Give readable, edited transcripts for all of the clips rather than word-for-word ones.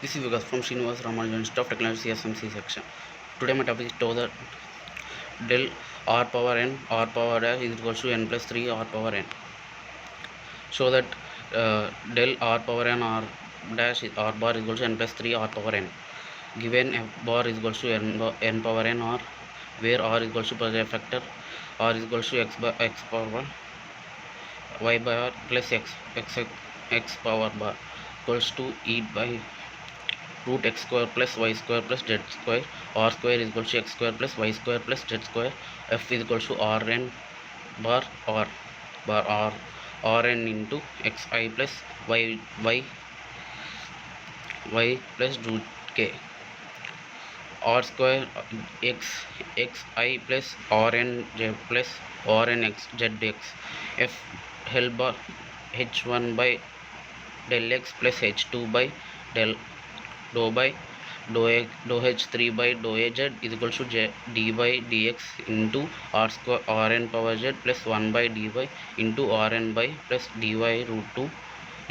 This is Vikas from Srinivas Ramanujan Institute of Technology CSMC section. Today my topic is to the del r power n r power dash is equals to n plus 3 r power n. Show that del r power n r dash r bar is equals to n plus 3 r power n. Given f bar is equals to n power n r, where r is equals to positive factor, r is equals to x power y by r plus x power bar equals to e by root x square plus y square plus z square. R square is equal to x square plus y square plus z square. F is equal to rn bar r rn into xi plus y plus root k. R square xi plus rn z plus rn x zx. F hell bar h1 by del x plus h2 by del dou by dou h3 by dou az is equal to d by dx into r square rn power z plus 1 by dy into rn by plus dy root 2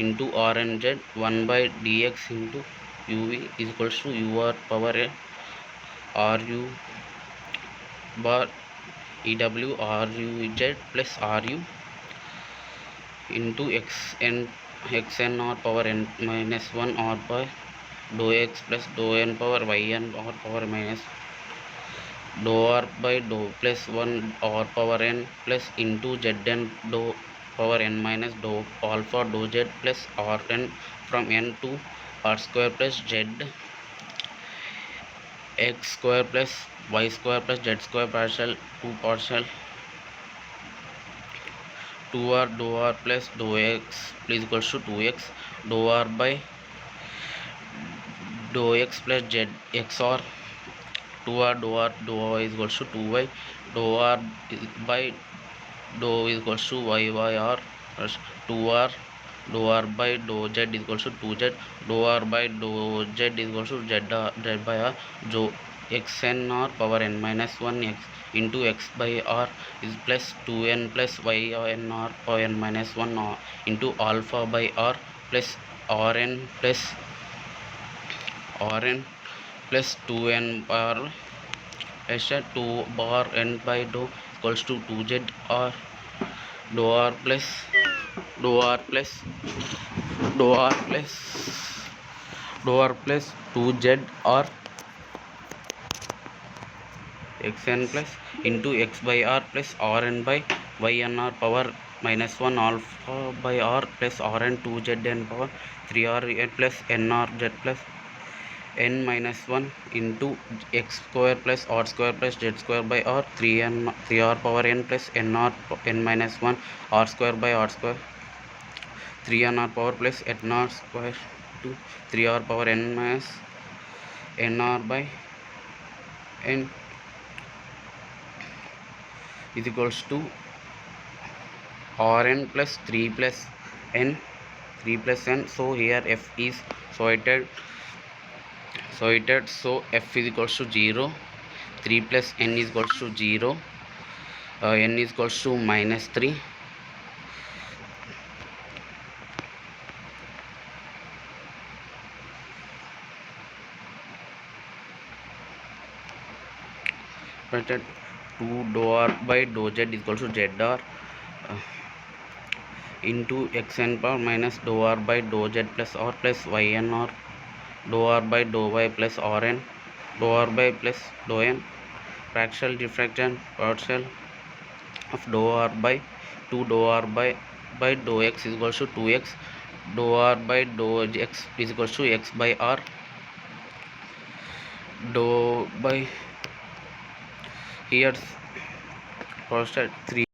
into rn z 1 by dx into uv is equal to ur power ru bar ew ru z plus ru into xn r power n minus 1 r by dou x plus dou n power yn r power minus dou r by dou plus 1 r power n plus into zn dou power n minus dou alpha dou z plus rn from n to r square plus z x square plus y square plus z square partial 2r dou r plus dou x is equals to 2x dou r by dou x plus z xr 2r dou y is equals to 2y dou r by dou is equals to y by r plus 2r dou r by dou z is equals to 2z dou r by dou z is equals to z by r. So xn r power n minus 1 x into x by r is plus 2n plus y n r power n minus 1 r into alpha by r plus rn plus 2n bar s 2 bar n by dou equals to 2z r dou r plus dou r plus 2z r xn plus into x by r plus rn by yn r power minus 1 alpha by r plus rn 2zn power 3r n plus nr z plus n minus 1 into x square plus r square plus z square by r 3r power n plus nr n minus 1 r square by r square 3nr power plus nr square to 3r power n minus nr by n is equals to rn plus 3 plus n. So here f is sorted, so f is equals to 0, 3 plus n is equals to 0, n is equals to minus 3. But 2 dou r by dou z is equals to zr into xn power minus dou r by dou z plus r plus yn r dou r by dou y plus rn dou r by plus dou n. Fractional diffraction partial of dou r by 2 dou r by dou x is equals to 2x dou r by dou x is equals to x by r dou by here posted 3